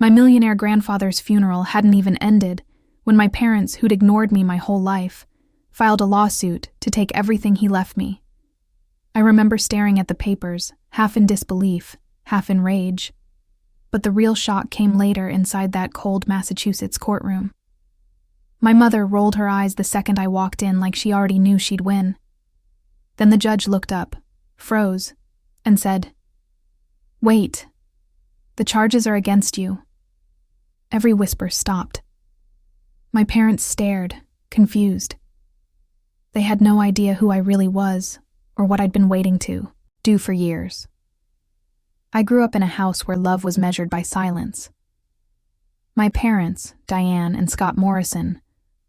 My millionaire grandfather's funeral hadn't even ended when my parents, who'd ignored me my whole life, filed a lawsuit to take everything he left me. I remember staring at the papers, half in disbelief, half in rage. But the real shock came later inside that cold Massachusetts courtroom. My mother rolled her eyes the second I walked in like she already knew she'd win. Then the judge looked up, froze, and said, "Wait. The charges are against you." Every whisper stopped. My parents stared, confused. They had no idea who I really was or what I'd been waiting to do for years. I grew up in a house where love was measured by silence. My parents, Diane and Scott Morrison,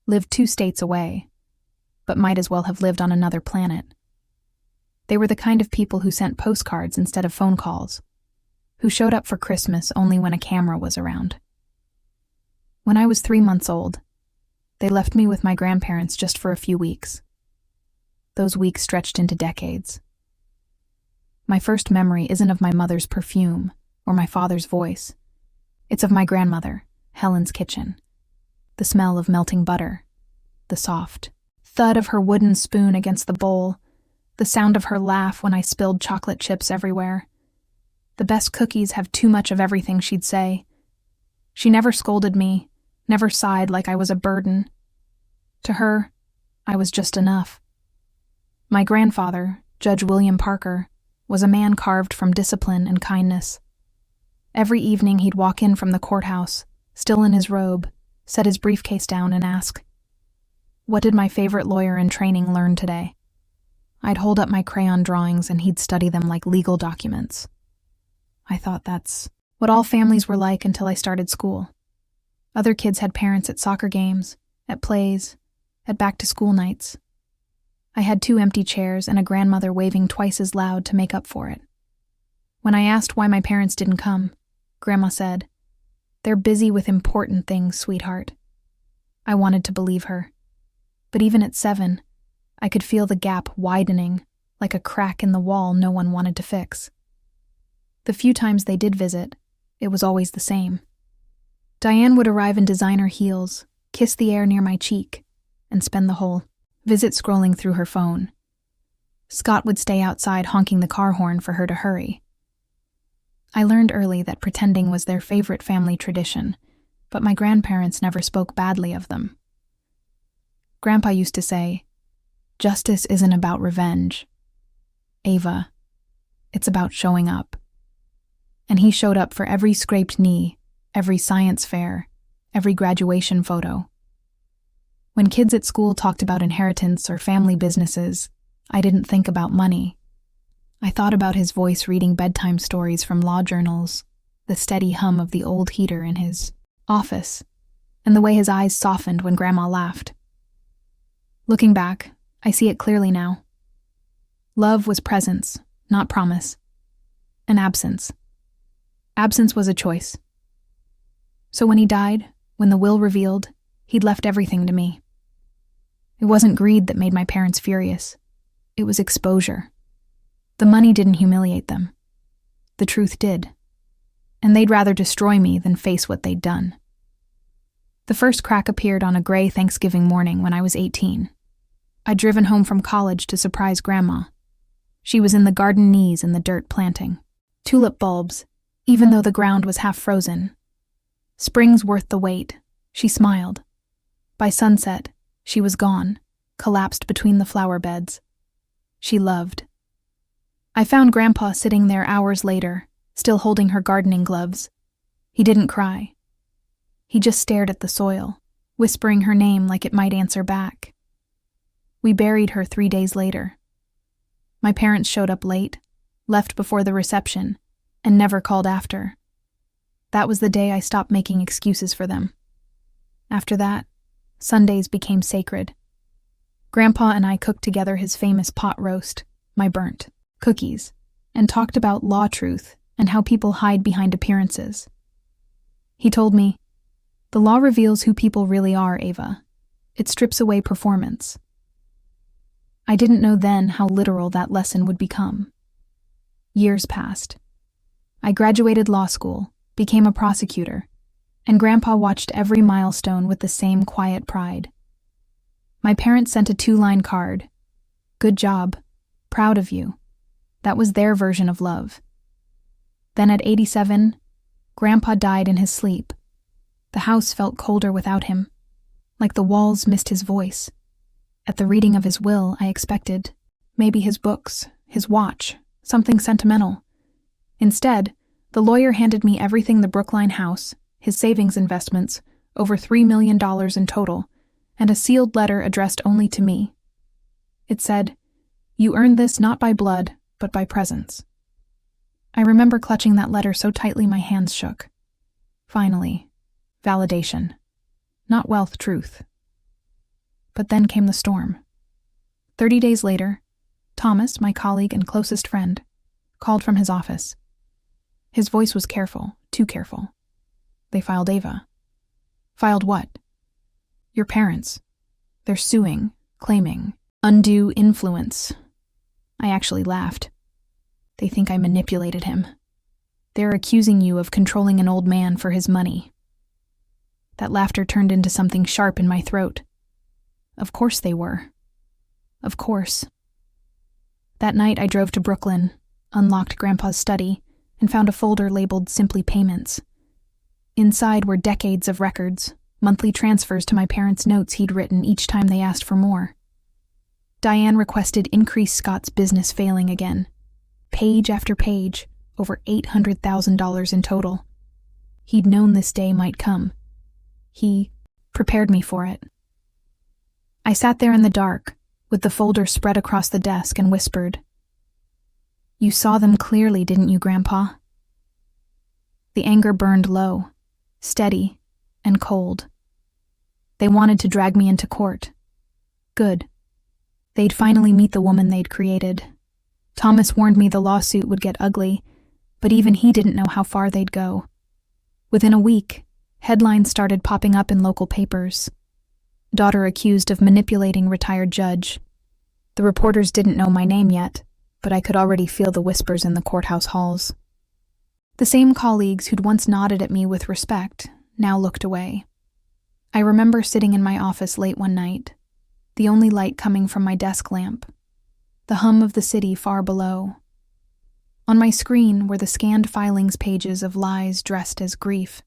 lived 2 states away, but might as well have lived on another planet. They were the kind of people who sent postcards instead of phone calls, who showed up for Christmas only when a camera was around. When I was 3 months old, they left me with my grandparents just for a few weeks. Those weeks stretched into decades. My first memory isn't of my mother's perfume or my father's voice. It's of my grandmother, Helen's kitchen. The smell of melting butter, the soft thud of her wooden spoon against the bowl, the sound of her laugh when I spilled chocolate chips everywhere. The best cookies have too much of everything, she'd say. She never scolded me, never sighed like I was a burden. To her, I was just enough. My grandfather, Judge William Parker, was a man carved from discipline and kindness. Every evening he'd walk in from the courthouse, still in his robe, set his briefcase down and ask, "What did my favorite lawyer in training learn today?" I'd hold up my crayon drawings and he'd study them like legal documents. I thought that's what all families were like until I started school. Other kids had parents at soccer games, at plays, at back-to-school nights. I had 2 empty chairs and a grandmother waving twice as loud to make up for it. When I asked why my parents didn't come, Grandma said, "They're busy with important things, sweetheart." I wanted to believe her. But even at 7, I could feel the gap widening, like a crack in the wall no one wanted to fix. The few times they did visit, it was always the same. Diane would arrive in designer heels, kiss the air near my cheek, and spend the whole visit scrolling through her phone. Scott would stay outside honking the car horn for her to hurry. I learned early that pretending was their favorite family tradition, but my grandparents never spoke badly of them. Grandpa used to say, "Justice isn't about revenge. Ava, it's about showing up." And he showed up for every scraped knee, every science fair, every graduation photo. When kids at school talked about inheritance or family businesses, I didn't think about money. I thought about his voice reading bedtime stories from law journals, the steady hum of the old heater in his office, and the way his eyes softened when Grandma laughed. Looking back, I see it clearly now. Love was presence, not promise. And absence. Absence was a choice. So when he died, when the will revealed, he'd left everything to me. It wasn't greed that made my parents furious. It was exposure. The money didn't humiliate them. The truth did. And they'd rather destroy me than face what they'd done. The first crack appeared on a gray Thanksgiving morning when I was 18. I'd driven home from college to surprise Grandma. She was in the garden knees in the dirt planting. Tulip bulbs, even though the ground was half frozen. Spring's worth the wait, she smiled. By sunset, she was gone, collapsed between the flower beds. She loved. I found Grandpa sitting there hours later, still holding her gardening gloves. He didn't cry. He just stared at the soil, whispering her name like it might answer back. We buried her 3 days later. My parents showed up late, left before the reception, and never called after. That was the day I stopped making excuses for them. After that, Sundays became sacred. Grandpa and I cooked together his famous pot roast, my burnt cookies, and talked about law truth and how people hide behind appearances. He told me, "The law reveals who people really are, Ava. It strips away performance." I didn't know then how literal that lesson would become. Years passed. I graduated law school, became a prosecutor, and Grandpa watched every milestone with the same quiet pride. My parents sent a 2-line card. "Good job. Proud of you." That was their version of love. Then at 87, Grandpa died in his sleep. The house felt colder without him, like the walls missed his voice. At the reading of his will, I expected maybe his books, his watch, something sentimental. Instead, the lawyer handed me everything: the Brookline house, his savings investments, over $3 million in total, and a sealed letter addressed only to me. It said, "You earned this not by blood, but by presence." I remember clutching that letter so tightly my hands shook. Finally, validation. Not wealth, truth. But then came the storm. 30 days later, Thomas, my colleague and closest friend, called from his office. His voice was careful, too careful. "They filed Ava." "Filed what?" "Your parents. They're suing, claiming undue influence." I actually laughed. "They think I manipulated him. They're accusing you of controlling an old man for his money." That laughter turned into something sharp in my throat. Of course they were. Of course. That night I drove to Brooklyn, unlocked Grandpa's study, and found a folder labeled "Simply Payments." Inside were decades of records, monthly transfers to my parents' notes he'd written each time they asked for more. Diane requested increase Scott's business failing again. Page after page, over $800,000 in total. He'd known this day might come. He prepared me for it. I sat there in the dark, with the folder spread across the desk, and whispered, "You saw them clearly, didn't you, Grandpa?" The anger burned low, steady, and cold. They wanted to drag me into court. Good. They'd finally meet the woman they'd created. Thomas warned me the lawsuit would get ugly, but even he didn't know how far they'd go. Within a week, headlines started popping up in local papers. "Daughter accused of manipulating retired judge." The reporters didn't know my name yet, but I could already feel the whispers in the courthouse halls. The same colleagues who'd once nodded at me with respect now looked away. I remember sitting in my office late one night, the only light coming from my desk lamp, the hum of the city far below. On my screen were the scanned filings pages of lies dressed as grief.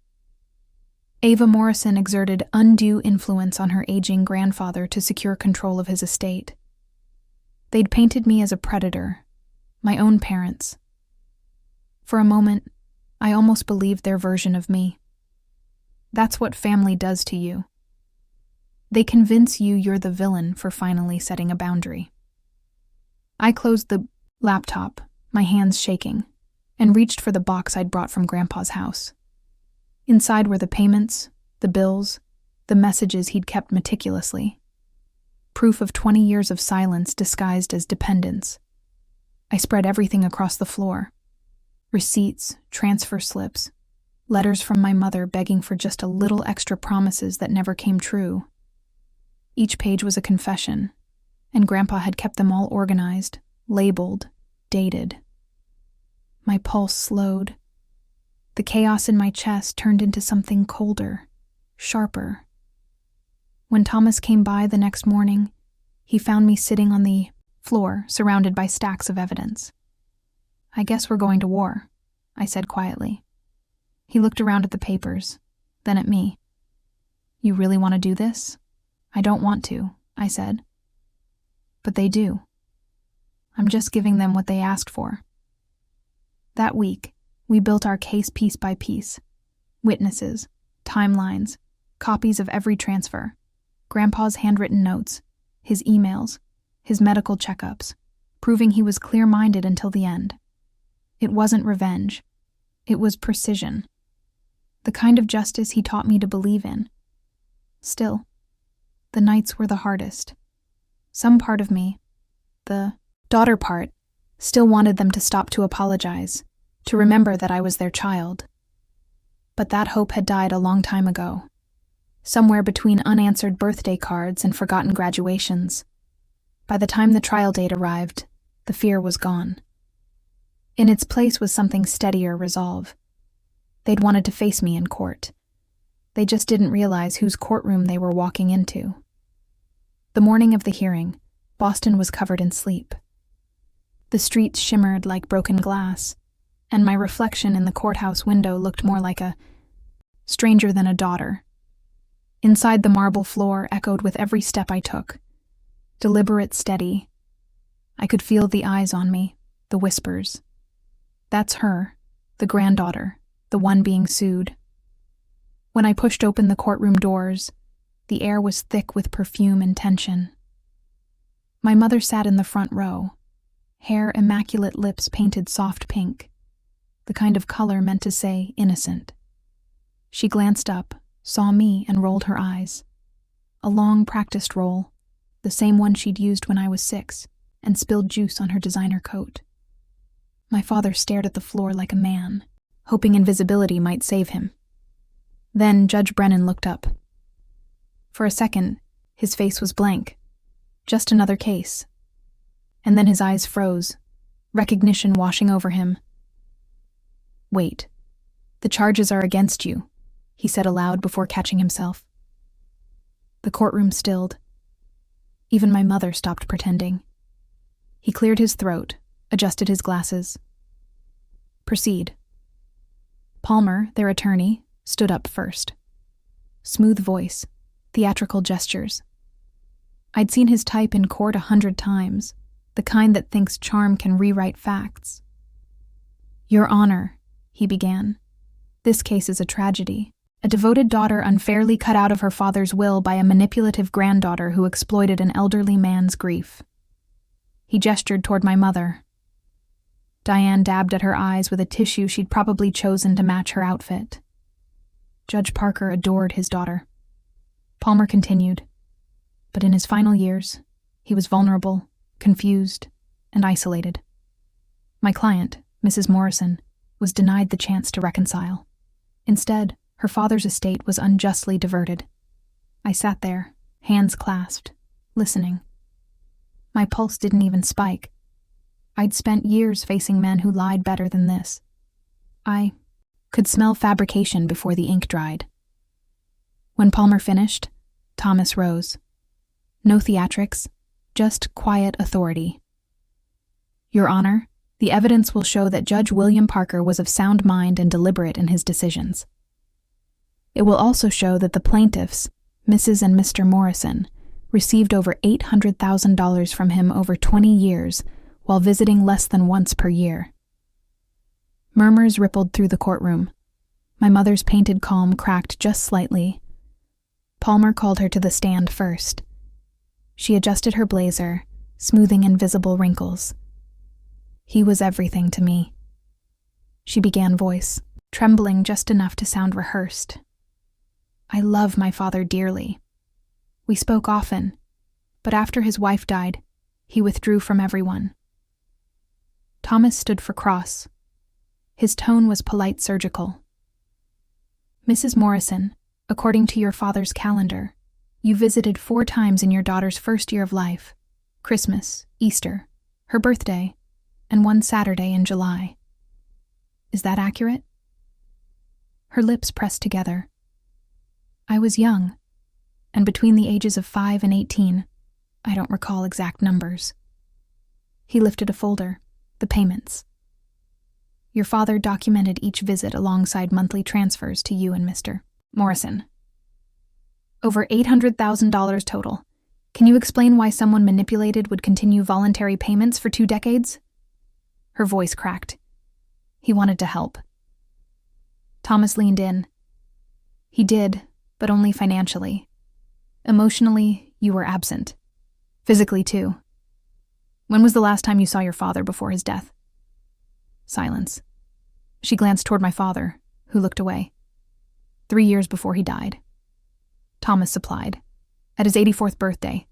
Ava Morrison exerted undue influence on her aging grandfather to secure control of his estate. They'd painted me as a predator, my own parents. For a moment, I almost believed their version of me. That's what family does to you. They convince you you're the villain for finally setting a boundary. I closed the laptop, my hands shaking, and reached for the box I'd brought from Grandpa's house. Inside were the payments, the bills, the messages he'd kept meticulously. Proof of 20 years of silence disguised as dependence. I spread everything across the floor. Receipts, transfer slips, letters from my mother begging for just a little extra promises that never came true. Each page was a confession, and Grandpa had kept them all organized, labeled, dated. My pulse slowed. The chaos in my chest turned into something colder, sharper. When Thomas came by the next morning, he found me sitting on the floor, surrounded by stacks of evidence. "I guess we're going to war," I said quietly. He looked around at the papers, then at me. "You really want to do this?" "I don't want to," I said. "But they do. I'm just giving them what they asked for." That week, we built our case piece by piece. Witnesses, timelines, copies of every transfer, Grandpa's handwritten notes, his emails, his medical checkups, proving he was clear-minded until the end. It wasn't revenge. It was precision. The kind of justice he taught me to believe in. Still, the nights were the hardest. Some part of me, the daughter part, still wanted them to stop to apologize, to remember that I was their child. But that hope had died a long time ago, somewhere between unanswered birthday cards and forgotten graduations. By the time the trial date arrived, the fear was gone. In its place was something steadier resolve. They'd wanted to face me in court. They just didn't realize whose courtroom they were walking into. The morning of the hearing, Boston was covered in sleep. The streets shimmered like broken glass, and my reflection in the courthouse window looked more like a stranger than a daughter. Inside, the marble floor echoed with every step I took. Deliberate, steady. I could feel the eyes on me, the whispers. That's her, the granddaughter, the one being sued. When I pushed open the courtroom doors, the air was thick with perfume and tension. My mother sat in the front row, hair immaculate, lips painted soft pink, the kind of color meant to say innocent. She glanced up, saw me, and rolled her eyes. A long, practiced roll, the same one she'd used when I was 6, and spilled juice on her designer coat. My father stared at the floor like a man, hoping invisibility might save him. Then Judge Brennan looked up. For a second, his face was blank. Just another case. And then his eyes froze, recognition washing over him. "Wait. The charges are against you," he said aloud before catching himself. The courtroom stilled. Even my mother stopped pretending. He cleared his throat, adjusted his glasses. "Proceed." Palmer, their attorney, stood up first. Smooth voice, theatrical gestures. I'd seen his type in court 100 times, the kind that thinks charm can rewrite facts. "Your Honor," he began, "this case is a tragedy. A devoted daughter unfairly cut out of her father's will by a manipulative granddaughter who exploited an elderly man's grief." He gestured toward my mother. Diane dabbed at her eyes with a tissue she'd probably chosen to match her outfit. Judge Parker adored his daughter. Palmer continued. But in his final years, he was vulnerable, confused, and isolated. My client, Mrs. Morrison, was denied the chance to reconcile. Instead, her father's estate was unjustly diverted. I sat there, hands clasped, listening. My pulse didn't even spike. I'd spent years facing men who lied better than this. I could smell fabrication before the ink dried. When Palmer finished, Thomas rose. No theatrics, just quiet authority. "Your Honor, the evidence will show that Judge William Parker was of sound mind and deliberate in his decisions. It will also show that the plaintiffs, Mrs. and Mr. Morrison, received over $800,000 from him over 20 years while visiting less than once per year." Murmurs rippled through the courtroom. My mother's painted calm cracked just slightly. Palmer called her to the stand first. She adjusted her blazer, smoothing invisible wrinkles. "He was everything to me." She began voice, trembling just enough to sound rehearsed. "I love my father dearly. We spoke often, but after his wife died, he withdrew from everyone." Thomas stood for cross. His tone was polite, surgical. "Mrs. Morrison, according to your father's calendar, you visited 4 times in your daughter's first year of life: Christmas, Easter, her birthday, and 1 Saturday in July. Is that accurate?" Her lips pressed together. "I was young, and between the ages of 5 and 18, I don't recall exact numbers." He lifted a folder, the payments. "Your father documented each visit alongside monthly transfers to you and Mr. Morrison. Over $800,000 total. Can you explain why someone manipulated would continue voluntary payments for 2 decades? Her voice cracked. He wanted to help. Thomas leaned in. "He did, but only financially. Emotionally, you were absent. Physically, too. When was the last time you saw your father before his death?" Silence. She glanced toward my father, who looked away. 3 years before he died. Thomas supplied. At his 84th birthday.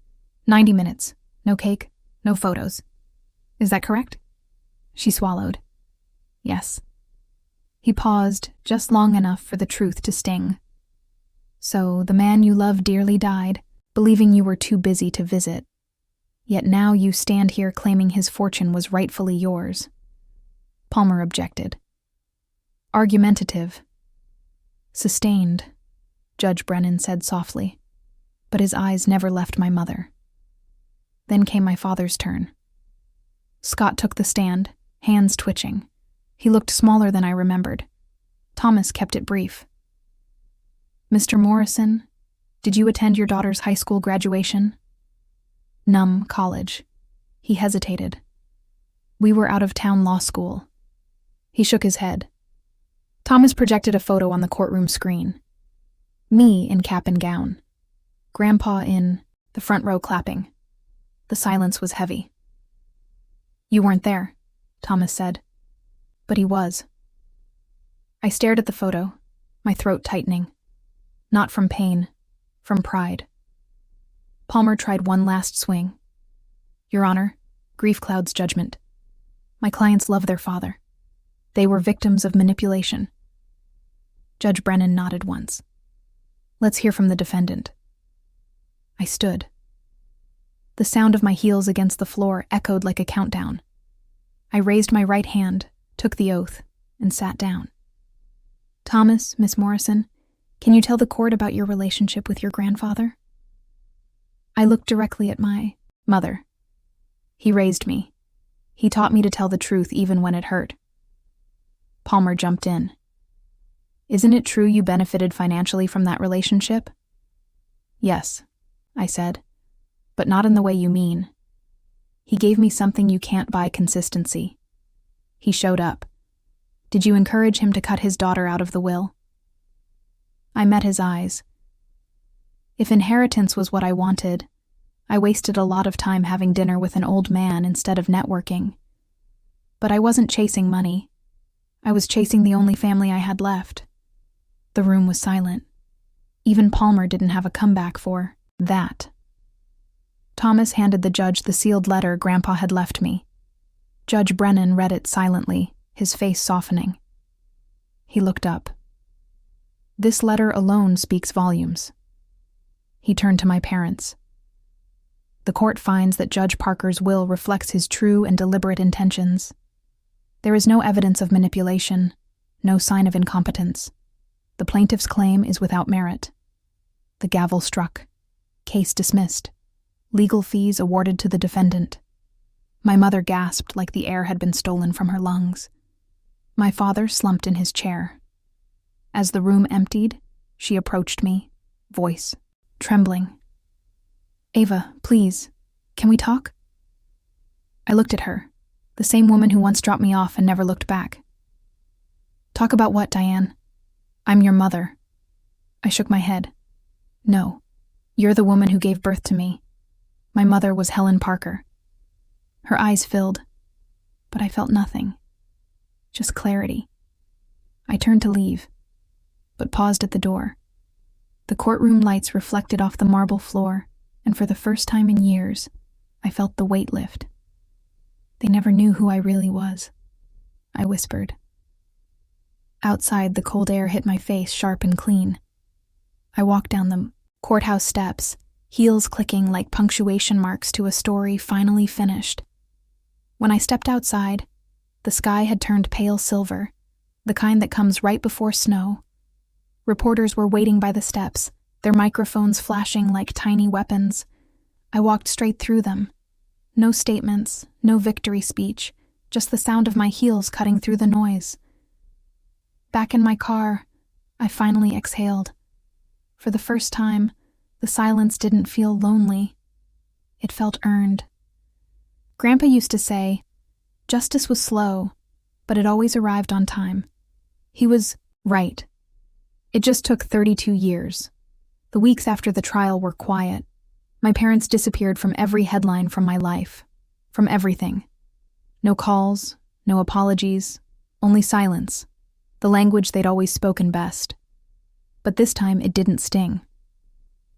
90 minutes. No cake, no photos. Is that correct? She swallowed. Yes. He paused just long enough for the truth to sting. "So the man you love dearly died, believing you were too busy to visit. Yet now you stand here claiming his fortune was rightfully yours." Palmer objected. Argumentative. Sustained. Judge Brennan said softly, but his eyes never left my mother. Then came my father's turn. Scott took the stand, hands twitching. He looked smaller than I remembered. Thomas kept it brief. "Mr. Morrison, did you attend your daughter's high school graduation?" "Num, college." He hesitated. "We were out of town law school." He shook his head. Thomas projected a photo on the courtroom screen. Me in cap and gown. Grandpa in the front row clapping. The silence was heavy. "You weren't there," Thomas said. But he was. I stared at the photo, my throat tightening. Not from pain, from pride. Palmer tried one last swing. "Your Honor, grief clouds judgment. My clients love their father. They were victims of manipulation." Judge Brennan nodded once. "Let's hear from the defendant." I stood. The sound of my heels against the floor echoed like a countdown. I raised my right hand, took the oath, and sat down. "Thomas, Miss Morrison, can you tell the court about your relationship with your grandfather?" I looked directly at my mother. He raised me. He taught me to tell the truth even when it hurt. Palmer jumped in. "Isn't it true you benefited financially from that relationship?" "Yes," I said, "but not in the way you mean. He gave me something you can't buy: consistency." He showed up. "Did you encourage him to cut his daughter out of the will?" I met his eyes. If inheritance was what I wanted, I wasted a lot of time having dinner with an old man instead of networking. But I wasn't chasing money. I was chasing the only family I had left. The room was silent. Even Palmer didn't have a comeback for that. Thomas handed the judge the sealed letter Grandpa had left me. Judge Brennan read it silently, his face softening. He looked up. "This letter alone speaks volumes." He turned to my parents. "The court finds that Judge Parker's will reflects his true and deliberate intentions. There is no evidence of manipulation, no sign of incompetence. The plaintiff's claim is without merit." The gavel struck. Case dismissed. Legal fees awarded to the defendant. My mother gasped like the air had been stolen from her lungs. My father slumped in his chair. As the room emptied, she approached me, voice trembling. "Ava, please, can we talk?" I looked at her, the same woman who once dropped me off and never looked back. "Talk about what, Diane? I'm your mother." I shook my head. "No, you're the woman who gave birth to me. My mother was Helen Parker." Her eyes filled, but I felt nothing. Just clarity. I turned to leave, but paused at the door. The courtroom lights reflected off the marble floor, and for the first time in years, I felt the weight lift. "They never knew who I really was," I whispered. Outside, the cold air hit my face sharp and clean. I walked down the courthouse steps, heels clicking like punctuation marks to a story finally finished. When I stepped outside, the sky had turned pale silver, the kind that comes right before snow. Reporters were waiting by the steps, their microphones flashing like tiny weapons. I walked straight through them. No statements, no victory speech, just the sound of my heels cutting through the noise. Back in my car, I finally exhaled. For the first time, the silence didn't feel lonely. It felt earned. Grandpa used to say, justice was slow, but it always arrived on time. He was right. It just took 32 years. The weeks after the trial were quiet. My parents disappeared from every headline from my life, from everything. No calls, no apologies, only silence, the language they'd always spoken best. But this time it didn't sting.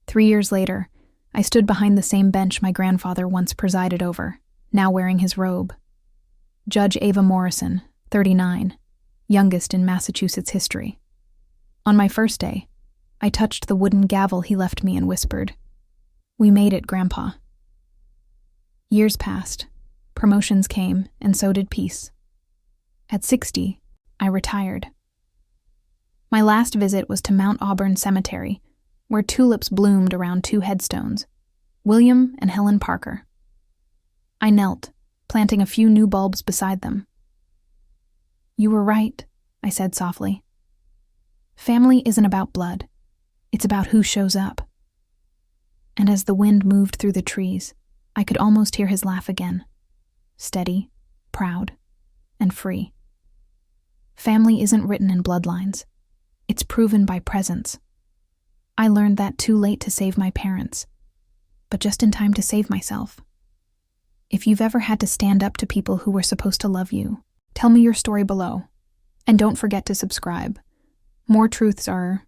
3 years later, I stood behind the same bench my grandfather once presided over, now wearing his robe. Judge Ava Morrison, 39, youngest in Massachusetts history. On my first day, I touched the wooden gavel he left me and whispered, "We made it, Grandpa." Years passed, promotions came, and so did peace. At 60, I retired. My last visit was to Mount Auburn Cemetery, where tulips bloomed around 2 headstones, William and Helen Parker. I knelt, planting a few new bulbs beside them. "You were right," I said softly. "Family isn't about blood. It's about who shows up." And as the wind moved through the trees, I could almost hear his laugh again, steady, proud, and free. Family isn't written in bloodlines. It's proven by presence. I learned that too late to save my parents, but just in time to save myself. If you've ever had to stand up to people who were supposed to love you, tell me your story below. And don't forget to subscribe. More truths are